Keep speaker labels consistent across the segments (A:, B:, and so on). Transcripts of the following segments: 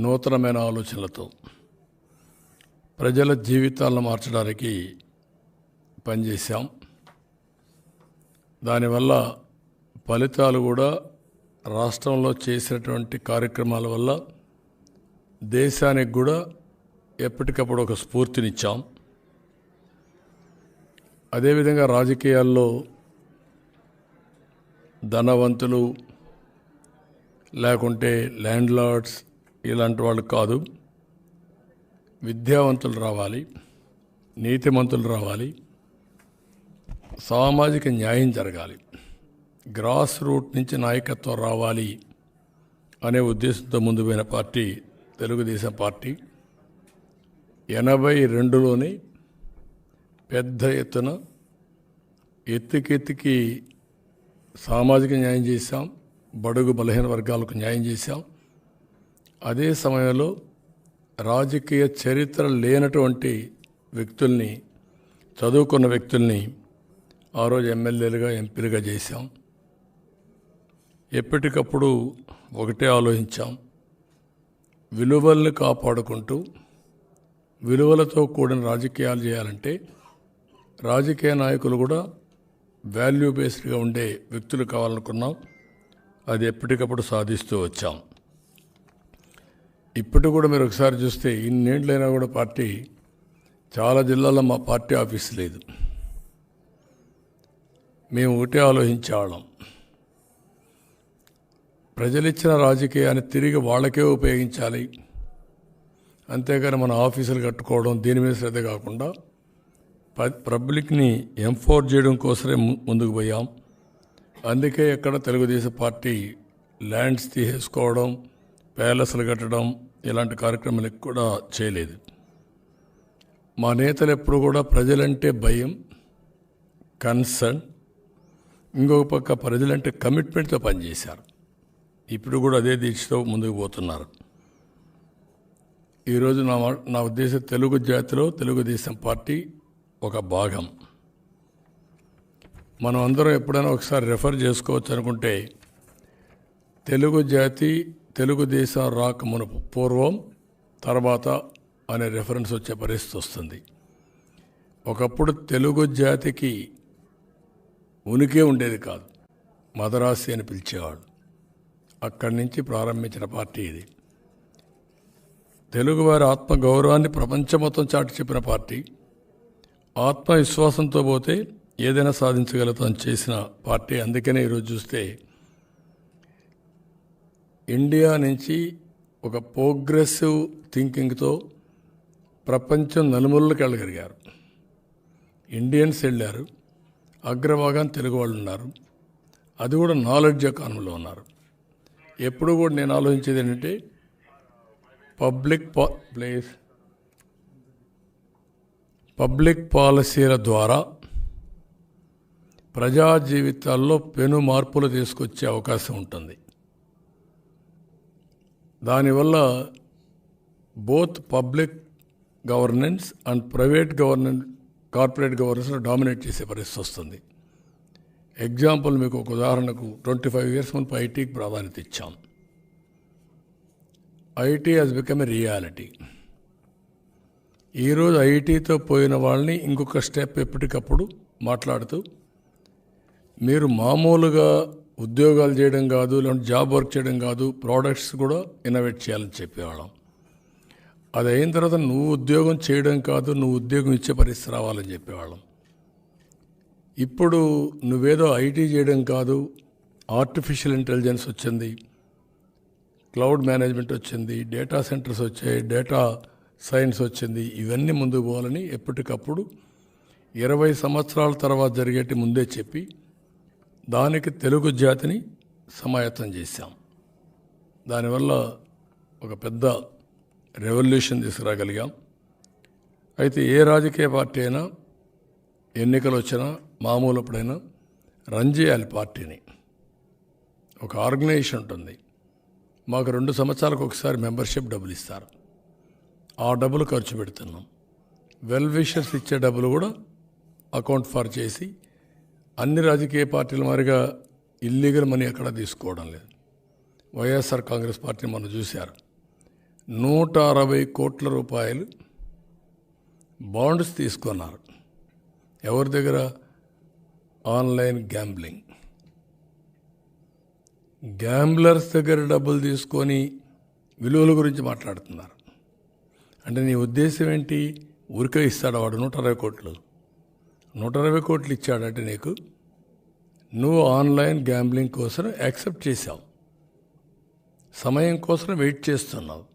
A: నూతనమైన ఆలోచనలతో ప్రజల జీవితాలను మార్చడానికి పనిచేశాం. దానివల్ల ఫలితాలు కూడా రాష్ట్రంలో చేసినటువంటి కార్యక్రమాల వల్ల దేశానికి కూడా ఎప్పటికప్పుడు ఒక స్ఫూర్తినిచ్చాం. అదేవిధంగా రాజకీయాల్లో ధనవంతులు లేకుంటే ల్యాండ్ లార్డ్స్ ఇలాంటి వాళ్ళు కాదు, విద్యావంతులు రావాలి, నీతిమంతులు రావాలి, సామాజిక న్యాయం జరగాలి, గ్రాస్ రూట్ నుంచి నాయకత్వం రావాలి అనే ఉద్దేశంతో ముందు పోయిన పార్టీ తెలుగుదేశం పార్టీ. 82లోనే పెద్ద ఎత్తున ఎత్తికి సామాజిక న్యాయం చేశాం, బడుగు బలహీన వర్గాలకు న్యాయం చేశాం. అదే సమయంలో రాజకీయ చరిత్ర లేనటువంటి వ్యక్తుల్ని, చదువుకున్న వ్యక్తుల్ని ఆ రోజు ఎమ్మెల్యేలుగా ఎంపీలుగా చేశాం. ఎప్పటికప్పుడు ఒకటే ఆలోచించాం, విలువల్ని కాపాడుకుంటూ విలువలతో కూడిన రాజకీయాలు చేయాలంటే రాజకీయ నాయకులు కూడా వాల్యూ బేస్డ్గా ఉండే వ్యక్తులు కావాలనుకున్నాం. అది ఎప్పటికప్పుడు సాధిస్తూ వచ్చాం. ఇప్పుడు కూడా మీరు ఒకసారి చూస్తే ఇన్నేళ్ళైనా కూడా పార్టీ, చాలా జిల్లాల్లో మా పార్టీ ఆఫీస్ లేదు. మేము ఒకటే ఆలోచించేవాళ్ళం, ప్రజలిచ్చిన రాజకీయాన్ని తిరిగి వాళ్ళకే ఉపయోగించాలి, అంతేగాని మన ఆఫీసులు కట్టుకోవడం దీని మీద శ్రద్ధ కాకుండా పబ్లిక్ని ఎంఫోర్స్ చేయడం కోసమే ముందుకు పోయాం. అందుకే ఎక్కడ తెలుగుదేశం పార్టీ ల్యాండ్స్ తీసేసుకోవడం, ప్యాలెస్లు కట్టడం ఇలాంటి కార్యక్రమాలు కూడా చేయలేదు. మా నేతలు ఎప్పుడు కూడా ప్రజలంటే భయం, కన్సర్న్, ఇంకొక పక్క ప్రజలంటే కమిట్మెంట్తో పనిచేశారు. ఇప్పుడు కూడా అదే దీక్షతో ముందుకు పోతున్నారు. ఈరోజు నా ఉద్దేశం, తెలుగు జాతిలో తెలుగుదేశం పార్టీ ఒక భాగం. మనం అందరం ఎప్పుడైనా ఒకసారి రెఫర్ చేసుకోవచ్చు అనుకుంటే, తెలుగు జాతి తెలుగుదేశం రాకమునుపు, పూర్వం తర్వాత అనే రెఫరెన్స్ వచ్చే పరిస్థితి వస్తుంది. ఒకప్పుడు తెలుగు జాతికి ఉనికి ఉండేది కాదు, మదరాసి అని పిలిచేవాడు. అక్కడి నుంచి ప్రారంభించిన పార్టీ ఇది. తెలుగువారి ఆత్మగౌరవాన్ని ప్రపంచం మొత్తం చాటి చెప్పిన పార్టీ. ఆత్మవిశ్వాసంతో పోతే ఏదైనా సాధించగలుగుతాం చేసిన పార్టీ. అందుకనే ఈరోజు చూస్తే ఇండియా నుంచి ఒక ప్రోగ్రెసివ్ థింకింగ్తో ప్రపంచం నలుమూలలకు వెళ్ళగలిగారు. ఇండియన్స్ వెళ్ళారు, అగ్రభాగాన్ని తెలుగు వాళ్ళు ఉన్నారు, అది కూడా నాలెడ్జ్ ఎకానమీలో ఉన్నారు. ఎప్పుడు కూడా నేను ఆలోచించేది ఏంటంటే, పబ్లిక్ పాలసీల ద్వారా ప్రజా జీవితాల్లో పెను మార్పులు తీసుకొచ్చే అవకాశం ఉంటుంది. దానివల్ల both public governance and private governance, corporate గవర్నెన్స్లో డామినేట్ చేసే పరిస్థితి వస్తుంది. ఎగ్జాంపుల్ మీకు ఒక ఉదాహరణకు, 25 years ముందు ఐటీకి ప్రాధాన్యత ఇచ్చాం. IT has become a reality. ఈరోజు ఐటీతో పోయిన వాళ్ళని ఇంకొక స్టెప్ ఎప్పటికప్పుడు మాట్లాడుతూ, మీరు మామూలుగా ఉద్యోగాలు చేయడం కాదు, లేదంటే జాబ్ వర్క్ చేయడం కాదు, ప్రోడక్ట్స్ కూడా ఇన్నోవేట్ చేయాలని చెప్పేవాళ్ళం. అది అయిన తర్వాత నువ్వు ఉద్యోగం చేయడం కాదు, నువ్వు ఉద్యోగం ఇచ్చే పరిస్థితి రావాలని చెప్పేవాళ్ళం. ఇప్పుడు నువ్వేదో ఐటీ చేయడం కాదు, ఆర్టిఫిషియల్ ఇంటెలిజెన్స్ వచ్చింది, క్లౌడ్ మేనేజ్మెంట్ వచ్చింది, డేటా సెంటర్స్ వచ్చాయి, డేటా సైన్స్ వచ్చింది. ఇవన్నీ ముందుకు పోవాలని ఎప్పటికప్పుడు 20 సంవత్సరాల తర్వాత జరిగేటి ముందే చెప్పి దానికి తెలుగు జాతిని సమాయత్తం చేశాం. దానివల్ల ఒక పెద్ద రెవల్యూషన్ తీసుకురాగలిగాం. అయితే ఏ రాజకీయ పార్టీ అయినా ఎన్నికలు వచ్చినా మామూలప్పుడైనా రన్ చేయాలి పార్టీని. ఒక ఆర్గనైజేషన్ ఉంటుంది. మాకు 2 సంవత్సరాలకు ఒకసారి మెంబర్షిప్ డబ్బులు ఇస్తారు. ఆ డబ్బులు ఖర్చు పెడుతున్నాం. వెల్ విషర్స్ ఇచ్చే డబ్బులు కూడా అకౌంట్ ఫర్ చేసి, అన్ని రాజకీయ పార్టీల మాదిరిగా ఇల్లీగల్ మనీ ఎక్కడా తీసుకోవడం లేదు. వైఎస్ఆర్ కాంగ్రెస్ పార్టీని మనం చూశారు. 160 కోట్ల రూపాయలు బాండ్స్ తీసుకున్నారు. ఎవరి దగ్గర? ఆన్లైన్ గ్యాంబ్లర్స్ దగ్గర డబ్బులు తీసుకొని విలువల గురించి మాట్లాడుతున్నారు. అంటే నీ ఉద్దేశం ఏంటి? ఊరికే ఇస్తాడు వాడు 160 కోట్లు. 160 కోట్లు ఇచ్చాడంటే నీకు, నువ్వు ఆన్లైన్ గ్యాంబ్లింగ్ కోసం యాక్సెప్ట్ చేశావు, సమయం కోసం వెయిట్ చేస్తున్నావు.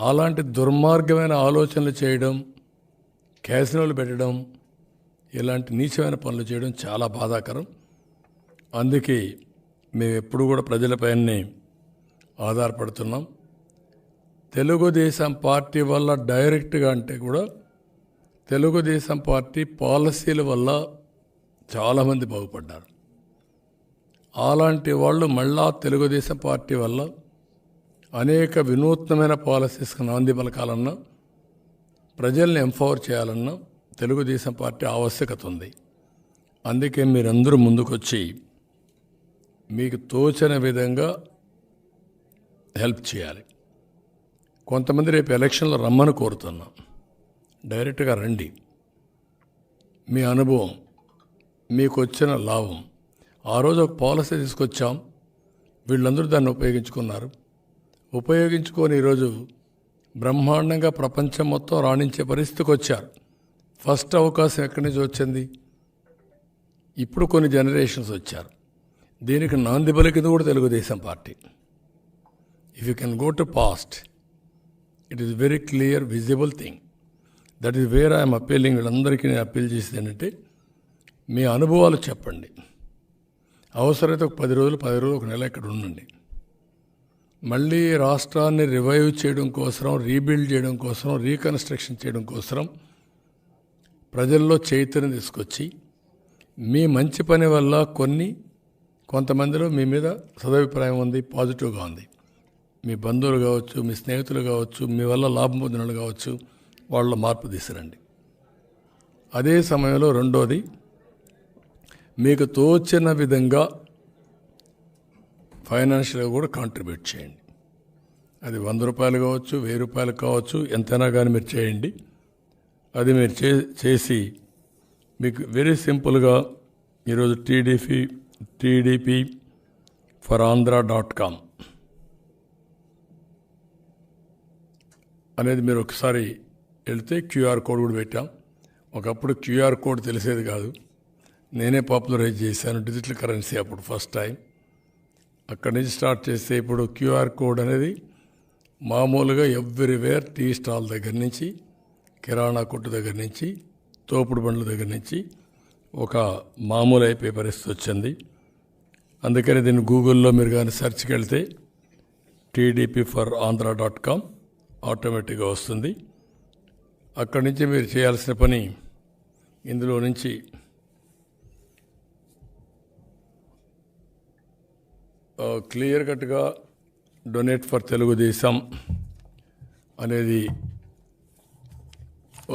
A: అలాంటి దుర్మార్గమైన ఆలోచనలు చేయడం, క్యాసినోలు పెట్టడం, ఇలాంటి నీచమైన పనులు చేయడం చాలా బాధాకరం. అందుకే మేము ఎప్పుడు కూడా ప్రజలపైనే ఆధారపడుతున్నాం. తెలుగుదేశం పార్టీ వల్ల డైరెక్ట్గా అంటే కూడా తెలుగుదేశం పార్టీ పాలసీల వల్ల చాలామంది బాగుపడ్డారు. అలాంటి వాళ్ళు మళ్ళా తెలుగుదేశం పార్టీ వల్ల అనేక వినూత్నమైన పాలసీస్కి నాంది పలకాలన్నా, ప్రజల్ని ఎంపవర్ చేయాలన్నా తెలుగుదేశం పార్టీ ఆవశ్యకత ఉంది. అందుకే మీరందరూ ముందుకొచ్చి మీకు తోచిన విధంగా హెల్ప్ చేయాలి. కొంతమంది రేపు ఎలక్షన్లో రమ్మని కోరుతున్నాం. డైరెక్ట్గా రండి. మీ అనుభవం, మీకు వచ్చిన లాభం. ఆ రోజు ఒక పాలసీ తీసుకొచ్చాం, వీళ్ళందరూ దాన్ని ఉపయోగించుకొని ఈరోజు బ్రహ్మాండంగా ప్రపంచం మొత్తం రాణించే పరిస్థితికి వచ్చారు. ఫస్ట్ అవకాశం ఎక్కడి నుంచి వచ్చింది? ఇప్పుడు కొన్ని జనరేషన్స్ వచ్చారు. దీనికి నాంది పలికింది కూడా Telugu Desam party. If you can go to past, it is very clear visible thing. That is where I'm appealing. వీళ్ళందరికీ నేను అప్పీల్ చేసేది ఏంటంటే, మీ అనుభవాలు చెప్పండి. అవసరమైతే ఒక 10 రోజులు, ఒక నెల ఇక్కడ ఉండండి. మళ్ళీ రాష్ట్రాన్ని రివైవ్ చేయడం కోసం, రీబిల్డ్ చేయడం కోసం, రీకన్స్ట్రక్షన్ చేయడం కోసం ప్రజల్లో చైతన్యం తీసుకొచ్చి, మీ మంచి పని వల్ల కొంతమందిలో మీ మీద సదభిప్రాయం ఉంది, పాజిటివ్గా ఉంది. మీ బంధువులు కావచ్చు, మీ స్నేహితులు కావచ్చు, మీ వల్ల లాభం పొందిన వాళ్ళు కావచ్చు, వాళ్ళ మార్పు తీసుకురండి. అదే సమయంలో రెండోది, మీకు తోచిన విధంగా ఫైనాన్షియల్గా కూడా కాంట్రిబ్యూట్ చేయండి. అది 100 రూపాయలు కావచ్చు, 1000 రూపాయలు కావచ్చు, ఎంతైనా కానీ మీరు చేయండి. అది మీరు చేసి మీకు వెరీ సింపుల్గా ఈరోజు TDP for Andhra.com అనేది మీరు ఒకసారి వెళ్తే QR కోడ్ కూడా పెట్టాం. ఒకప్పుడు QR కోడ్ తెలిసేది కాదు, నేనే పాపులరైజ్ చేశాను డిజిటల్ కరెన్సీ అప్పుడు ఫస్ట్ టైం. అక్కడి నుంచి స్టార్ట్ చేస్తే ఇప్పుడు QR కోడ్ అనేది మామూలుగా ఎవ్రీవేర్, టీ స్టాల్ దగ్గర నుంచి, కిరాణా కొట్టు దగ్గర నుంచి, తోపుడు బండ్ల దగ్గర నుంచి ఒక మామూలు అయిపోయే పరిస్థితి వచ్చింది. అందుకని దీన్ని గూగుల్లో మీరు కానీ సెర్చ్కి వెళ్తే TDP for Andhra.com ఆటోమేటిక్గా వస్తుంది. అక్కడి నుంచి మీరు చేయాల్సిన పని, ఇందులో నుంచి క్లియర్ కట్గా డొనేట్ ఫర్ తెలుగుదేశం అనేది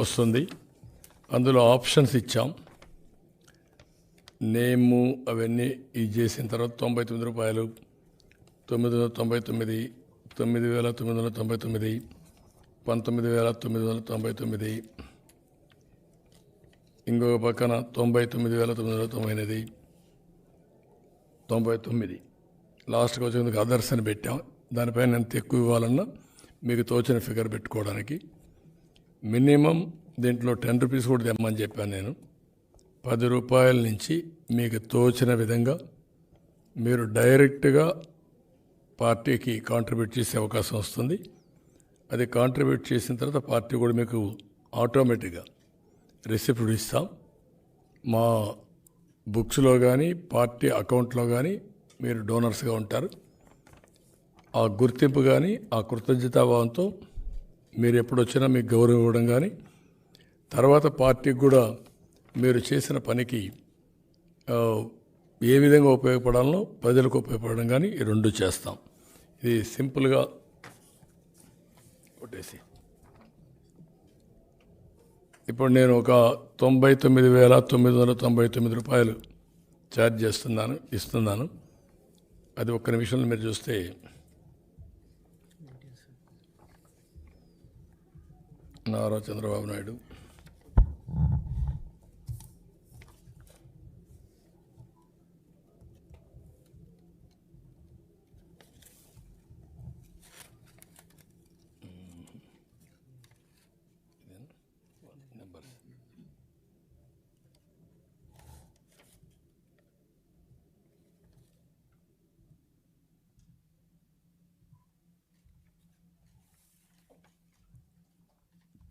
A: వస్తుంది. అందులో ఆప్షన్స్ ఇచ్చాం. నేము అవన్నీ ఇది చేసిన తర్వాత 99 రూపాయలు, 999, 9999, 19,999, ఇంకొక పక్కన 99,999, 99 లాస్ట్కి వచ్చేందుకు అదర్స్ అని పెట్టాం. దానిపైన ఎంత ఎక్కువ ఇవ్వాలన్నా మీకు తోచిన ఫిగర్ పెట్టుకోవడానికి మినిమం దీంట్లో 10 రూపీస్ కూడా తెమ్మని చెప్పాను నేను. 10 రూపాయల నుంచి మీకు తోచిన విధంగా మీరు డైరెక్ట్గా పార్టీకి కాంట్రిబ్యూట్ చేసే అవకాశం వస్తుంది. అది కాంట్రిబ్యూట్ చేసిన తర్వాత పార్టీ కూడా మీకు ఆటోమేటిక్గా రిసిప్ట్ ఇస్తాం. మా బుక్స్లో కానీ పార్టీ అకౌంట్లో కానీ మీరు డోనర్స్గా ఉంటారు. ఆ గుర్తింపు కానీ ఆ కృతజ్ఞతాభావంతో మీరు ఎప్పుడు వచ్చినా మీకు గౌరవం ఇవ్వడం కానీ, తర్వాత పార్టీకి కూడా మీరు చేసిన పనికి ఏ విధంగా ఉపయోగపడాలనో ప్రజలకు ఉపయోగపడడం కానీ ఈ రెండు చేస్తాం. ఇది సింపుల్గా కొట్టేసి ఇప్పుడు నేను ఒక 99,999 రూపాయలు ఛార్జ్ ఇస్తున్నాను. అది ఒక్క నిమిషంలో మీరు చూస్తే Nara Chandrababu Naidu,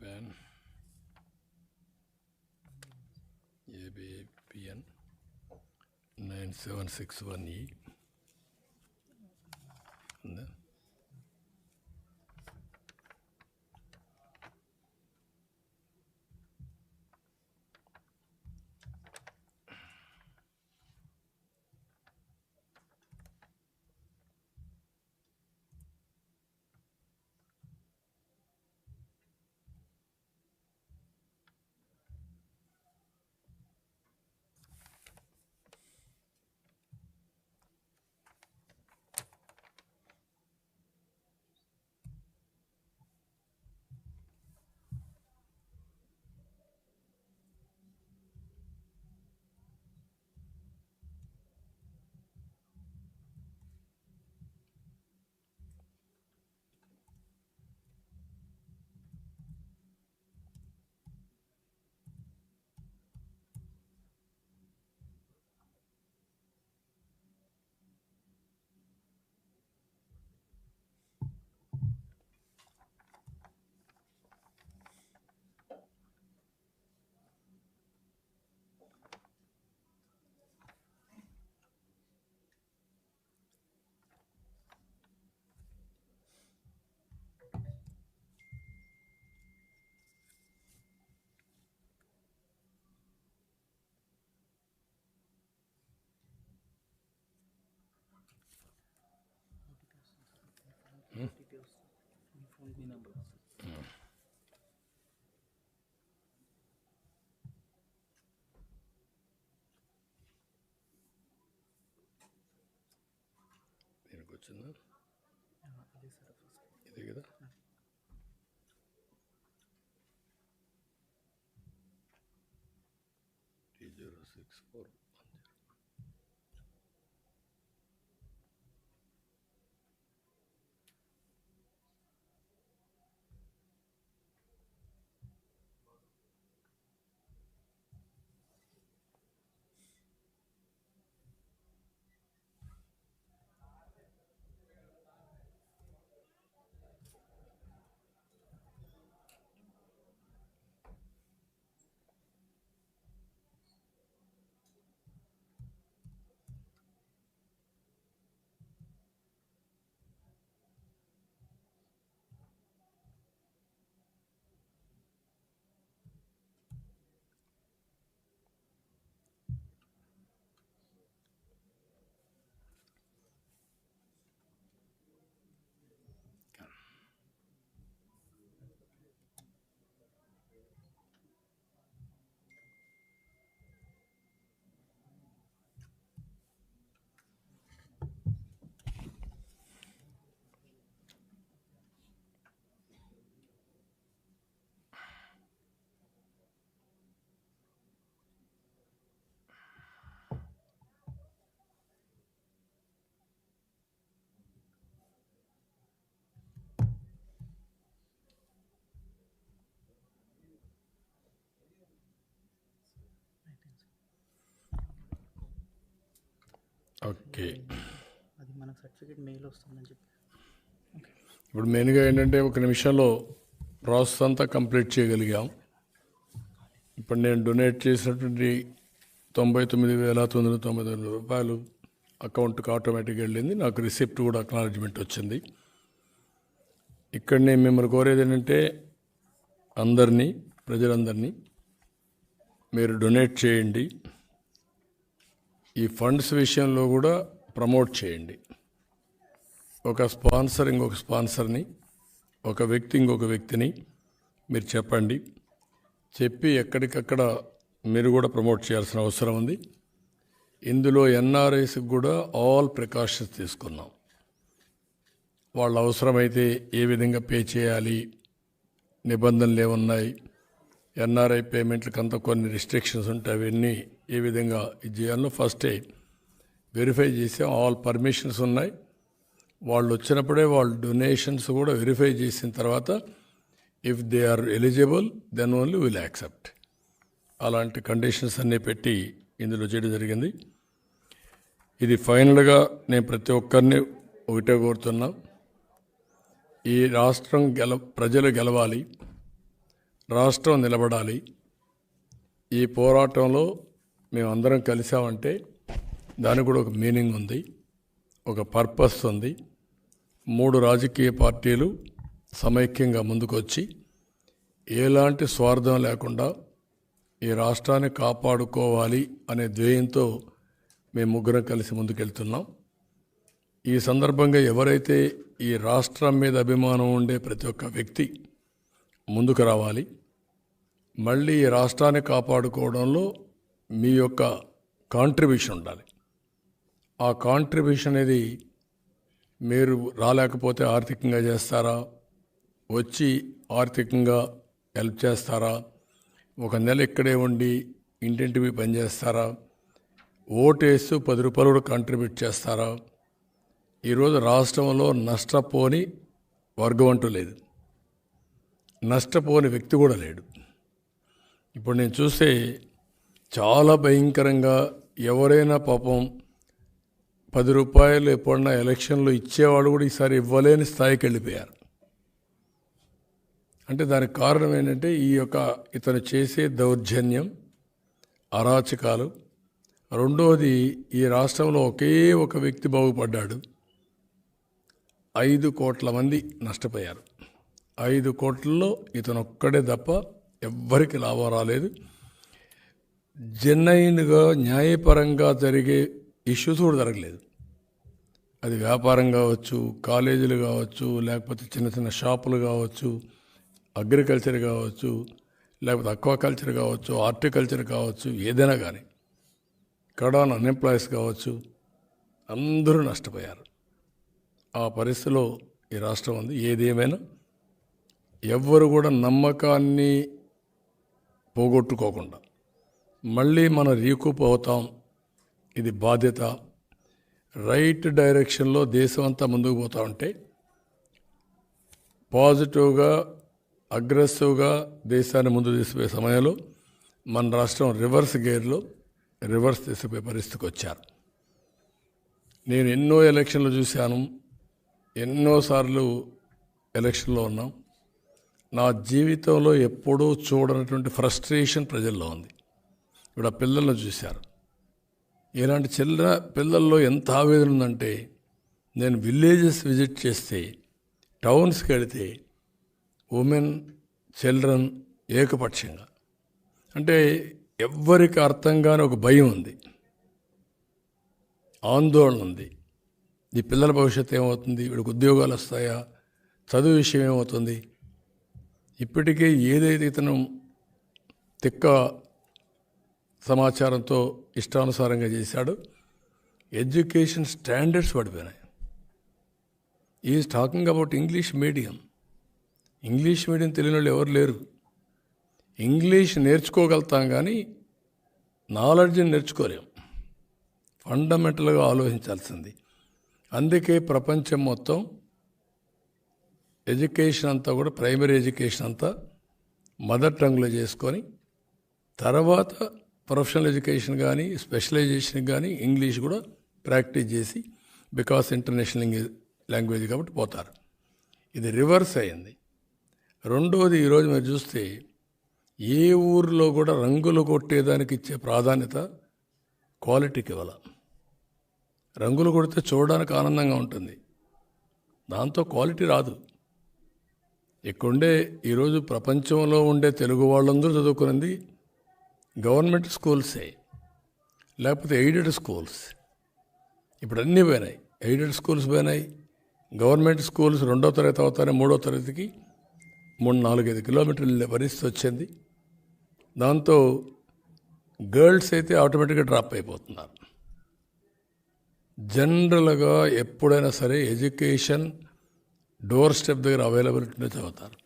A: PAN ABPN 9761E ఉందా? దీనికి వచ్చిందా? ఇదే కదా? T064. ఓకే,
B: అది మనకు సర్టిఫికేట్ మెయిల్ వస్తుందని చెప్పి
A: ఇప్పుడు మెయిన్గా ఏంటంటే ఒక నిమిషంలో ప్రాసెస్ అంతా కంప్లీట్ చేయగలిగాం. ఇప్పుడు నేను డొనేట్ చేసినటువంటి 99,999 రూపాయలు అకౌంట్కి ఆటోమేటిక్గా వెళ్ళింది. నాకు రిసిప్ట్ కూడా అక్నాలజ్మెంట్ వచ్చింది. ఇక్కడ నేను మిమ్మల్ని కోరేది ఏంటంటే అందరినీ, ప్రజలందరినీ మీరు డొనేట్ చేయండి. ఈ ఫండ్స్ విషయంలో కూడా ప్రమోట్ చేయండి. ఒక స్పాన్సర్ ఇంకొక స్పాన్సర్ని, ఒక వ్యక్తి ఇంకొక వ్యక్తిని మీరు చెప్పండి. చెప్పి ఎక్కడికక్కడ మీరు కూడా ప్రమోట్ చేయాల్సిన అవసరం ఉంది. ఇందులో ఎన్ఆర్ఐస్కి కూడా ఆల్ ప్రికాషన్స్ తీసుకున్నాం. వాళ్ళ అవసరమైతే ఏ విధంగా పే చేయాలి నిబంధనలు ఏమున్నాయి, ఎన్ఆర్ఐ పేమెంట్లకు అంతా కొన్ని రిస్ట్రిక్షన్స్ ఉంటాయి, అవన్నీ ఏ విధంగా ఇది చేయాలో ఫస్టే వెరిఫై చేసాం. ఆల్ పర్మిషన్స్ ఉన్నాయి. వాళ్ళు వచ్చినప్పుడే వాళ్ళు డొనేషన్స్ కూడా వెరిఫై చేసిన తర్వాత if they are eligible then only will accept. అలాంటి కండిషన్స్ అన్నీ పెట్టి ఇందులో చేయడం జరిగింది. ఇది ఫైనల్గా నేను ప్రతి ఒక్కరిని ఒకటే కోరుతున్నా, ఈ రాష్ట్రం ప్రజలు గెలవాలి, రాష్ట్రం నిలబడాలి. ఈ పోరాటంలో మేమందరం కలిసామంటే దానికి కూడా ఒక మీనింగ్ ఉంది, ఒక పర్పస్ ఉంది. 3 రాజకీయ పార్టీలు సమైక్యంగా ముందుకొచ్చి ఎలాంటి స్వార్థం లేకుండా ఈ రాష్ట్రాన్ని కాపాడుకోవాలి అనే ధ్యేయంతో మేము ముగ్గురం కలిసి ముందుకెళ్తున్నాం. ఈ సందర్భంగా ఎవరైతే ఈ రాష్ట్రం మీద అభిమానం ఉండే ప్రతి ఒక్క వ్యక్తి ముందుకు రావాలి. మళ్ళీ ఈ రాష్ట్రాన్ని కాపాడుకోవడంలో మీ యొక్క కాంట్రిబ్యూషన్ ఉండాలి. ఆ కాంట్రిబ్యూషన్ అనేది మీరు రాలేకపోతే ఆర్థికంగా చేస్తారా, వచ్చి ఆర్థికంగా హెల్ప్ చేస్తారా, ఒక నెల ఇక్కడే ఉండి ఇంటింటివి పనిచేస్తారా, ఓటేస్తూ 10 రూపాయలు కూడా కాంట్రిబ్యూట్ చేస్తారా? ఈరోజు రాష్ట్రంలో నష్టపోని వర్గం అంటూ లేదు, నష్టపోని వ్యక్తి కూడా లేడు. ఇప్పుడు నేను చూస్తే చాలా భయంకరంగా ఎవరైనా పాపం 10 రూపాయలు ఎప్పుడన్నా ఎలక్షన్లో ఇచ్చేవాడు కూడా ఈసారి ఇవ్వలేని స్థాయికి వెళ్ళిపోయారు. అంటే దానికి కారణం ఏంటంటే ఇతను చేసే దౌర్జన్యం, అరాచకాలు. రెండోది, ఈ రాష్ట్రంలో ఒకే ఒక వ్యక్తి బాగుపడ్డాడు, 5 కోట్ల మంది నష్టపోయారు. 5 కోట్లలో ఇతను ఒక్కడే తప్ప ఎవ్వరికి లాభం రాలేదు. జెన్యున్గా న్యాయపరంగా జరిగే ఇష్యూస్ కూడా జరగలేదు. అది వ్యాపారం కావచ్చు, కాలేజీలు కావచ్చు, లేకపోతే చిన్న చిన్న షాపులు కావచ్చు, అగ్రికల్చర్ కావచ్చు, లేకపోతే అక్వాకల్చర్ కావచ్చు, హార్టికల్చర్ కావచ్చు, ఏదైనా కానీ కడాన్ అన్ఎంప్లాయీస్ కావచ్చు, అందరూ నష్టపోయారు. ఆ పరిస్థితిలో ఈ రాష్ట్రం ఉంది. ఏదేమైనా ఎవ్వరు కూడా నమ్మకాన్ని పోగొట్టుకోకుండా మళ్ళీ మనం రీకూప్ అవుతాం. ఇది బాధ్యత. రైట్ డైరెక్షన్లో దేశం అంతా ముందుకు పోతూ ఉంటే పాజిటివ్గా, అగ్రెసివ్గా దేశాన్ని ముందు తీసుకుపోయే సమయంలో మన రాష్ట్రం రివర్స్ గేర్లో రివర్స్ తీసుకుపోయే పరిస్థితికి వచ్చారు. నేను ఎన్నో ఎలక్షన్లు చూశాను, ఎన్నోసార్లు ఎలక్షన్లో ఉన్నాం. నా జీవితంలో ఎప్పుడూ చూడనటువంటి ఫ్రస్ట్రేషన్ ప్రజల్లో ఉంది. ఇప్పుడు ఆ పిల్లలను చూశారు. ఇలాంటి పిల్లల్లో ఎంత ఆవేదన ఉందంటే, నేను విలేజెస్ విజిట్ చేస్తే, టౌన్స్కి వెళితే ఉమెన్, చిల్డ్రన్ ఏకపక్షంగా, అంటే ఎవ్వరికి అర్థం కాని ఒక భయం ఉంది, ఆందోళన ఉంది. ఈ పిల్లల భవిష్యత్తు ఏమవుతుంది, వీడికి ఉద్యోగాలు వస్తాయా, చదువు విషయం ఏమవుతుంది. ఇప్పటికే ఏదైతే ఇతను తిక్క సమాచారంతో ఇష్టానుసారంగా చేశాడో ఎడ్యుకేషన్ స్టాండర్డ్స్ పడిపోయినాయి. Is talking about English medium. English medium తెలియని వాళ్ళు ఎవరు లేరు. ఇంగ్లీష్ నేర్చుకోగలుగుతాం కానీ నాలెడ్జ్ని నేర్చుకోలేం. ఫండమెంటల్గా ఆలోచించాల్సింది. అందుకే ప్రపంచం మొత్తం ఎడ్యుకేషన్ అంతా కూడా, ప్రైమరీ ఎడ్యుకేషన్ అంతా మదర్ టంగ్లో చేసుకొని, తర్వాత ప్రొఫెషనల్ ఎడ్యుకేషన్ కానీ స్పెషలైజేషన్ కానీ ఇంగ్లీష్ కూడా ప్రాక్టీస్ చేసి, బికాస్ ఇంటర్నేషనల్ లాంగ్వేజ్ కాబట్టి పోతారు. ఇది రివర్స్ అయింది. రెండోది, ఈరోజు మీరు చూస్తే ఏ ఊరిలో కూడా రంగులు కొట్టేదానికి ఇచ్చే ప్రాధాన్యత క్వాలిటీకి ఇవ్వాలి. రంగులు కొడితే చూడడానికి ఆనందంగా ఉంటుంది, దాంతో క్వాలిటీ రాదు. ఇక్కడుండే ఈరోజు ప్రపంచంలో ఉండే తెలుగు వాళ్ళందరూ చదువుకున్నది గవర్నమెంట్ స్కూల్సే, లేకపోతే ఎయిడెడ్ స్కూల్స్. ఇప్పుడు అన్నీ పోయినాయి. ఎయిడెడ్ స్కూల్స్ పోయినాయి, గవర్నమెంట్ స్కూల్స్ 2వ తరగతి అవుతానే 3వ తరగతికి 3-4-5 కిలోమీటర్లు వెళ్ళే పరిస్థితి వచ్చింది. దాంతో గర్ల్స్ అయితే ఆటోమేటిక్గా డ్రాప్ అయిపోతున్నారు. జనరల్గా ఎప్పుడైనా సరే ఎడ్యుకేషన్ డోర్ స్టెప్ దగ్గర అవైలబిలిటీనే చదువుతారు.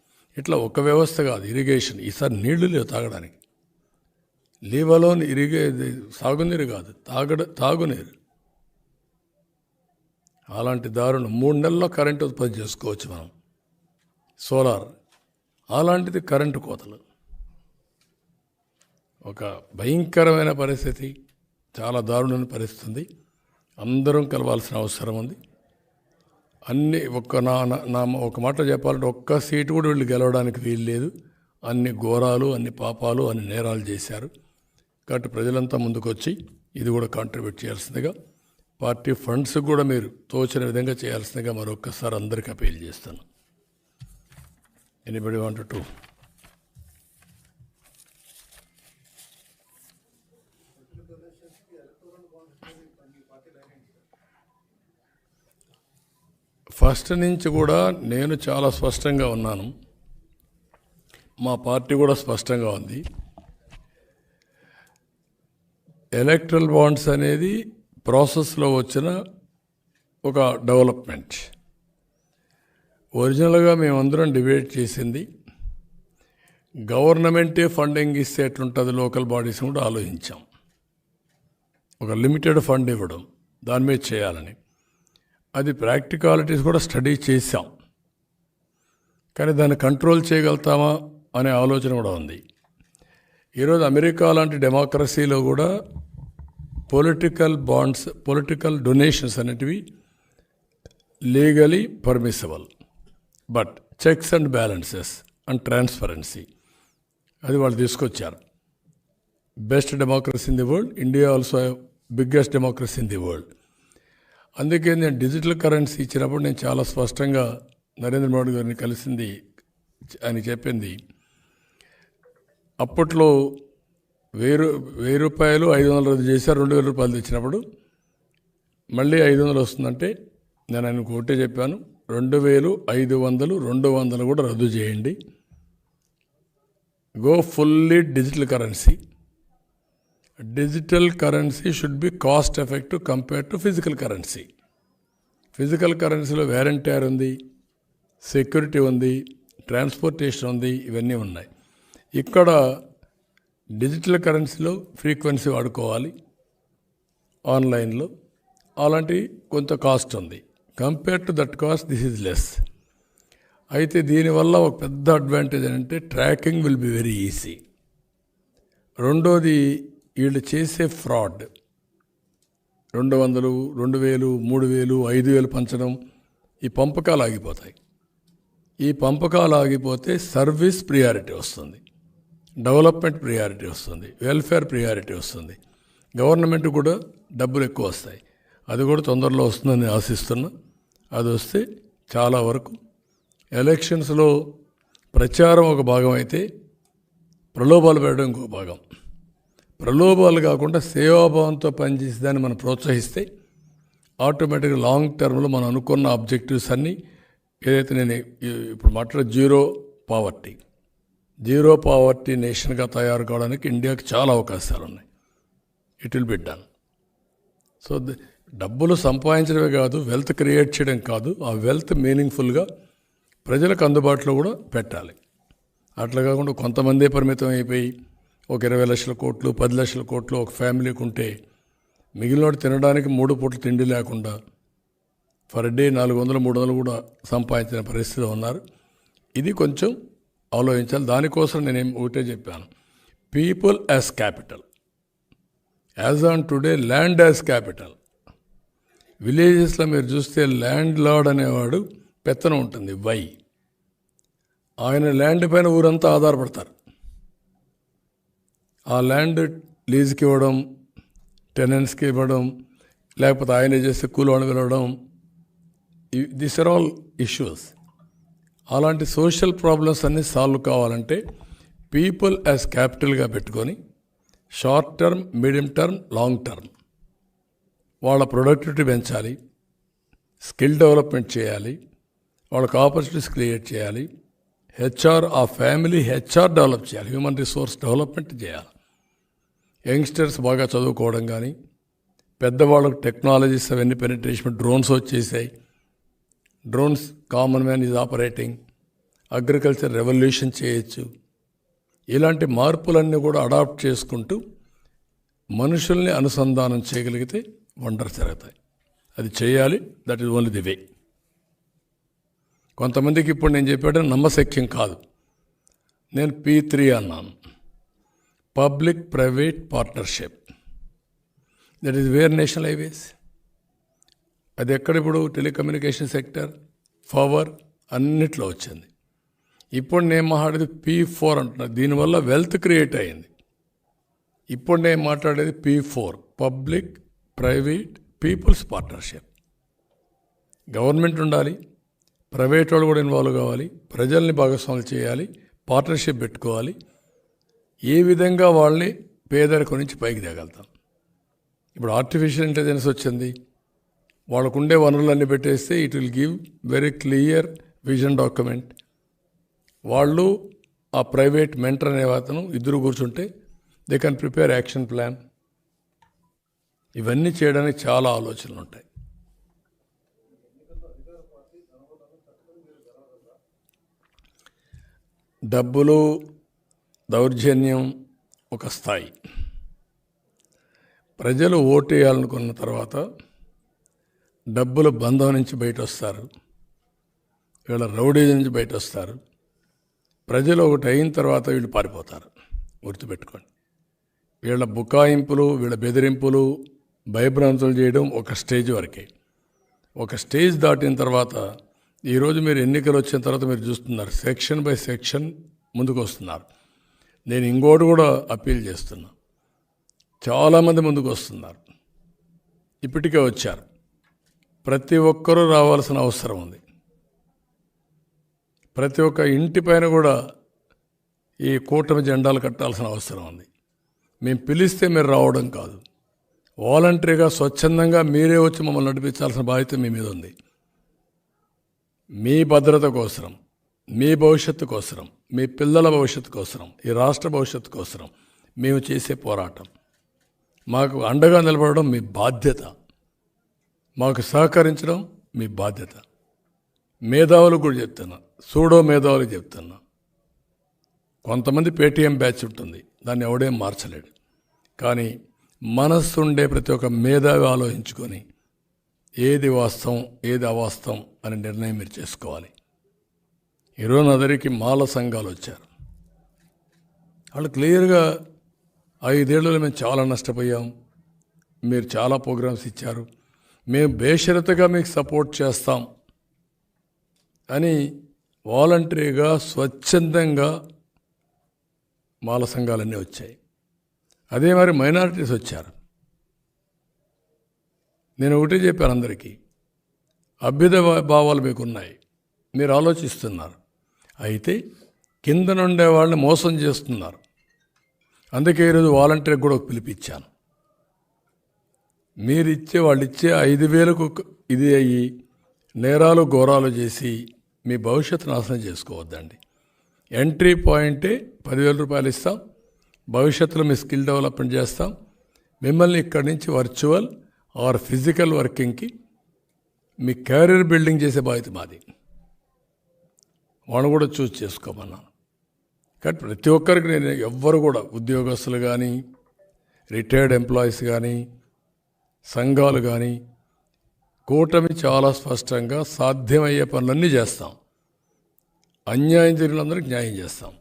A: ఇట్లా ఒక వ్యవస్థ కాదు. ఇరిగేషన్ ఈసారి నీళ్లు లేవు తాగడానికి. లీవలోని సాగునీరు కాదు, తాగునీరు. అలాంటి దారుణం 3 నెలల్లో కరెంటు ఉత్పత్తి చేసుకోవచ్చు మనం. సోలార్ అలాంటిది కరెంటు కోతలు. ఒక భయంకరమైన పరిస్థితి, చాలా దారుణమైన పరిస్థితి. అందరం కలవాల్సిన అవసరం ఉంది. అన్ని ఒక మాట చెప్పాలంటే ఒక్క సీటు కూడా వీళ్ళు గెలవడానికి వీలు లేదు. అన్ని ఘోరాలు, అన్ని పాపాలు, అన్ని నేరాలు చేశారు. కాబట్టి ప్రజలంతా ముందుకొచ్చి ఇది కూడా కాంట్రిబ్యూట్ చేయాల్సిందిగా, పార్టీ ఫండ్స్ కూడా మీరు తోచిన విధంగా చేయాల్సిందిగా మరొక్కసారి అందరికీ అపీల్ చేస్తాను. Anybody want to? ఫస్ట్ నుంచి కూడా నేను చాలా స్పష్టంగా ఉన్నాను. మా పార్టీ కూడా స్పష్టంగా ఉంది. ఎలక్ట్రల్ బాండ్స్ అనేది ప్రాసెస్లో వచ్చిన ఒక డెవలప్మెంట్. ఒరిజినల్గా మేమందరం డిబేట్ చేసింది గవర్నమెంటే ఫండింగ్ ఇస్తే ఎట్లుంటుంది, లోకల్ బాడీస్ కూడా ఆలోచించాం. ఒక లిమిటెడ్ ఫండ్ ఇవ్వడం, దాని మీద చేయాలని. అది ప్రాక్టికాలిటీస్ కూడా స్టడీ చేశాం. కానీ దాన్ని కంట్రోల్ చేయగలుగుతామా అనే ఆలోచన కూడా ఉంది. ఈరోజు అమెరికా లాంటి డెమోక్రసీలో కూడా పొలిటికల్ బాండ్స్, పొలిటికల్ డొనేషన్స్ అనేటివి legally permissible, but checks and balances and transparency అది వాళ్ళు తీసుకొచ్చారు. Best democracy in the world, India also biggest democracy in the world. అందుకే నేను డిజిటల్ కరెన్సీ ఇచ్చినప్పుడు నేను చాలా స్పష్టంగా నరేంద్ర మోడీ గారిని కలిసింది, ఆయన చెప్పింది అప్పట్లో 1000 రూపాయలు 500 రద్దు చేశారు. 2000 రూపాయలు తెచ్చినప్పుడు మళ్ళీ 500 వస్తుందంటే నేను ఆయనకు ఒకటే చెప్పాను, 2000, 500, 200 కూడా రద్దు చేయండి. Go fully digital currency. Digital currency should be cost effective compared to physical currency. Physical కరెన్సీలో వ్యారంటీర్ ఉంది, సెక్యూరిటీ ఉంది, ట్రాన్స్పోర్టేషన్ ఉంది, ఇవన్నీ ఉన్నాయి. ఇక్కడ డిజిటల్ కరెన్సీలో ఫ్రీక్వెన్సీ వాడుకోవాలి, ఆన్లైన్లో అలాంటి కొంత కాస్ట్ ఉంది. Compare to that cost this is less. అయితే దీనివల్ల ఒక పెద్ద అడ్వాంటేజ్ ఏంటంటే tracking will be very easy. రెండోది, వీళ్ళు చేసే ఫ్రాడ్ 200, 2000, 3000, 5000 పంచడం, ఈ పంపకాలు ఆగిపోతాయి. ఈ పంపకాలు ఆగిపోతే సర్వీస్ ప్రియారిటీ వస్తుంది, డెవలప్మెంట్ ప్రియారిటీ వస్తుంది, వెల్ఫేర్ ప్రియారిటీ వస్తుంది, గవర్నమెంట్ కూడా డబ్బులు ఎక్కువ వస్తాయి. అది కూడా తొందరలో వస్తుందని ఆశిస్తున్నా. అది వస్తే చాలా వరకు ఎలక్షన్స్లో ప్రచారం ఒక భాగం అయితే ప్రలోభాలు పెట్టడం ఇంకొక భాగం. ప్రలోభాలు కాకుండా సేవాభావంతో పనిచేసే దాన్ని మనం ప్రోత్సహిస్తే ఆటోమేటిక్గా లాంగ్ టర్మ్లో మనం అనుకున్న ఆబ్జెక్టివ్స్ అన్నీ, ఏదైతే నేను ఇప్పుడు మాట్లాడే జీరో పావర్టీ నేషన్గా తయారు కావడానికి ఇండియాకి చాలా అవకాశాలు ఉన్నాయి. It will be done. So డబ్బులు సంపాదించడమే కాదు, వెల్త్ క్రియేట్ చేయడం కాదు, ఆ వెల్త్ మీనింగ్ఫుల్గా ప్రజలకు అందుబాటులో కూడా పెట్టాలి. అట్లా కాకుండా కొంతమందే పరిమితం అయిపోయి ఒక 20 లక్షల కోట్లు, 10 లక్షల కోట్లు ఒక ఫ్యామిలీకి ఉంటే మిగిలినోడు తినడానికి 3 పూటలు తిండి లేకుండా ఫర్ డే 400, 300 కూడా సంపాదించిన పరిస్థితిలో ఉన్నారు. ఇది కొంచెం ఆలోచించాలి. దానికోసం నేనేం ఒకటే చెప్పాను, people as capital. As on today land as capital. విలేజెస్లో మీరు చూస్తే ల్యాండ్ లార్డ్ అనేవాడు పెత్తనం ఉంటుంది, ఆయన ల్యాండ్ పైన ఊరంతా ఆధారపడతారు. ఆ ల్యాండ్ లీజుకి ఇవ్వడం, టెనెంట్స్కి ఇవ్వడం, లేకపోతే ఆయన చేస్తే కూలోళ్ళు వెళ్ళడం, దిస్ ఆర్ ఆల్ ఇష్యూస్. అలాంటి సోషల్ ప్రాబ్లమ్స్ అన్నీ సాల్వ్ కావాలంటే పీపుల్ యాజ్ క్యాపిటల్గా పెట్టుకొని short term, medium term, long term వాళ్ళ ప్రొడక్టివిటీ పెంచాలి, స్కిల్ డెవలప్మెంట్ చేయాలి, వాళ్ళకి ఆపర్చునిటీస్ క్రియేట్ చేయాలి, ఆ ఫ్యామిలీ హెచ్ఆర్ డెవలప్ చేయాలి, హ్యూమన్ రిసోర్స్ డెవలప్మెంట్ చేయాలి. యంగ్స్టర్స్ బాగా చదువుకోవడం కానీ, పెద్దవాళ్ళకు టెక్నాలజీస్ అవన్నీ పెనిట్రేషన్, డ్రోన్స్ వచ్చేసాయి, drones common man is operating, agriculture revolution చేయొచ్చు. ఇలాంటి మార్పులన్నీ కూడా అడాప్ట్ చేసుకుంటూ మనుషుల్ని అనుసంధానం చేయగలిగితే వండర్స్ జరుగుతాయి. అది చేయాలి. That is only the way. కొంతమందికి ఇప్పుడు నేను చెప్పాడు నమ్మశక్యం కాదు. నేను P3 అన్నాను, public private partnership. That is where national highways. అది ఎక్కడ ఇప్పుడు టెలికమ్యూనికేషన్ సెక్టర్, పవర్ అన్నిట్లో వచ్చింది. ఇప్పుడు నేను మాట్లాడేది P4 అంటున్నా. దీనివల్ల వెల్త్ క్రియేట్ అయింది. ఇప్పుడు నేను మాట్లాడేది P4, public private peoples partnership. Government ఉండాలి, ప్రైవేట్ వాళ్ళు కూడా ఇన్వాల్వ్ కావాలి, ప్రజల్ని భాగస్వాములు చేయాలి, పార్ట్నర్షిప్ పెట్టుకోవాలి. ఏ విధంగా వాళ్ళని పేదరికం నుంచి పైకి తేగలుగుతాం. ఇప్పుడు ఆర్టిఫిషియల్ ఇంటెలిజెన్స్ వచ్చింది. వాళ్ళకుండే వనరులన్నీ పెట్టేస్తే it will give very clear vision document. వాళ్ళు ఆ ప్రైవేట్ మెంటర్ అనే అతను ఇద్దరు కూర్చుంటే they can prepare action plan. ఇవన్నీ చేయడానికి చాలా ఆలోచనలు ఉంటాయి. డబ్బులు, దౌర్జన్యం ఒక స్థాయి. ప్రజలు ఓటేయాలనుకున్న తర్వాత డబ్బుల బంధం నుంచి బయట వస్తారు, వీళ్ళ రౌడీజం నుంచి బయట వస్తారు. ప్రజలు ఒకటి అయిన తర్వాత వీళ్ళు పారిపోతారు. గుర్తుపెట్టుకోండి. వీళ్ళ బుకాయింపులు, వీళ్ళ బెదిరింపులు, భయభ్రాంతులు చేయడం ఒక స్టేజ్ వరకే. ఒక స్టేజ్ దాటిన తర్వాత ఈరోజు మీరు ఎన్నికలు వచ్చిన తర్వాత మీరు చూస్తున్నారు, సెక్షన్ బై సెక్షన్ ముందుకు వస్తున్నారు. నేను ఇంకోటి కూడా అప్పీల్ చేస్తున్నా. చాలామంది ముందుకు వస్తున్నారు, ఇప్పటికే వచ్చారు. ప్రతి ఒక్కరూ రావాల్సిన అవసరం ఉంది. ప్రతి ఒక్క ఇంటి పైన కూడా ఈ కూటమి జెండాలు కట్టాల్సిన అవసరం ఉంది. మేము పిలిస్తే మీరు రావడం కాదు, వాలంటరీగా స్వచ్ఛందంగా మీరే వచ్చి మమ్మల్ని నడిపించాల్సిన బాధ్యత మీ మీద ఉంది. మీ భద్రత కోసం, మీ భవిష్యత్తు కోసం, మీ పిల్లల భవిష్యత్తు కోసం, ఈ రాష్ట్ర భవిష్యత్తు కోసం మేము చేసే పోరాటం. మాకు అండగా నిలబడడం మీ బాధ్యత, మాకు సహకరించడం మీ బాధ్యత. మేధావులకు కూడా చెప్తున్నా, సూడో మేధావులకు చెప్తున్నా. కొంతమంది పేటీఎం బ్యాచ్ ఉంటుంది, దాన్ని ఎవడేం మార్చలేడు. కానీ మనస్సు ఉండే ప్రతి ఒక్క మేధావి ఆలోచించుకొని ఏది వాస్తవం ఏది అవాస్తవం అనే నిర్ణయం మీరు చేసుకోవాలి. ఈరోజు నా దగ్గరికి మాల సంఘాలు వచ్చారు. వాళ్ళు క్లియర్గా 5 ఏళ్లలో మేము చాలా నష్టపోయాం, మీరు చాలా ప్రోగ్రామ్స్ ఇచ్చారు, మేము బేషరతుగా మీకు సపోర్ట్ చేస్తాం అని వాలంటరీగా స్వచ్ఛందంగా మాల సంఘాలన్నీ వచ్చాయి. అదే మరి మైనారిటీస్ వచ్చారు. నేను ఒకటే చెప్పాను అందరికీ, అభ్యుదయ భావాలు మీకు ఉన్నాయి, మీరు ఆలోచిస్తున్నారు. అయితే కింద నుండే వాళ్ళని మోసం చేస్తున్నారు. అందుకే ఈరోజు వాలంటీర్కి కూడా ఒక పిలిపిచ్చాను. మీరు ఇచ్చే వాళ్ళు ఇచ్చే 5,000కు ఇది అయ్యి నేరాలు ఘోరాలు చేసి మీ భవిష్యత్తు నాశనం చేసుకోవద్దండి. ఎంట్రీ పాయింటే 10,000 రూపాయలు ఇస్తాం, భవిష్యత్తులో మీ స్కిల్ డెవలప్మెంట్ చేస్తాం. మిమ్మల్ని ఇక్కడి నుంచి వర్చువల్ ఆర్ ఫిజికల్ వర్కింగ్కి మీ కెరీర్ బిల్డింగ్ చేసే బాధ్యత మాది. వాళ్ళని కూడా చూస్ చేసుకోమన్నాను. కానీ ప్రతి ఒక్కరికి నేను ఎవ్వరు కూడా ఉద్యోగస్తులు కానీ, రిటైర్డ్ ఎంప్లాయీస్ కానీ, సంఘాలు కానీ, కూటమి చాలా స్పష్టంగా సాధ్యమయ్యే పనులన్నీ చేస్తాం. అన్యాయం జరిగినందరికీ న్యాయం చేస్తాం.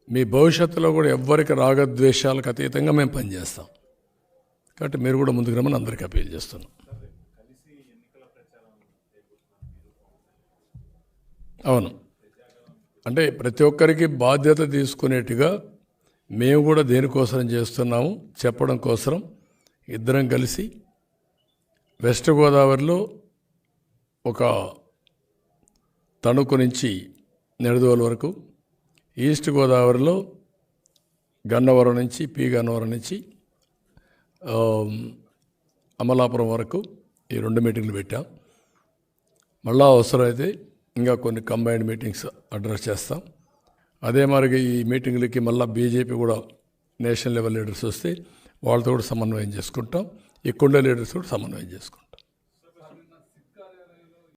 A: మీ భవిష్యత్తులో కూడా ఎవ్వరికి రాగద్వేషాలకు అతీతంగా మేము పనిచేస్తాం. కాబట్టి మీరు కూడా ముందుకు రమ్మని అందరికీ అపీల్ చేస్తున్నాం. అవును, అంటే ప్రతి ఒక్కరికి బాధ్యత తీసుకునేట్టుగా మేము కూడా దేనికోసం చేస్తున్నాము చెప్పడం కోసం ఇద్దరం కలిసి వెస్ట్ గోదావరిలో ఒక తణుకు నుంచి నిడదవోలు వరకు, ఈస్ట్ గోదావరిలో గన్నవరం నుంచి గన్నవరం నుంచి అమలాపురం వరకు ఈ 2 మీటింగ్లు పెట్టాం. మళ్ళా అవసరమైతే ఇంకా కొన్ని కంబైన్డ్ మీటింగ్స్ అడ్రస్ చేస్తాం. అదే మరి ఈ మీటింగ్లకి మళ్ళీ బీజేపీ కూడా నేషనల్ లెవెల్ లీడర్స్ వస్తే వాళ్ళతో కూడా సమన్వయం చేసుకుంటాం. ఇక్కడ లీడర్స్ కూడా సమన్వయం చేసుకుంటాం.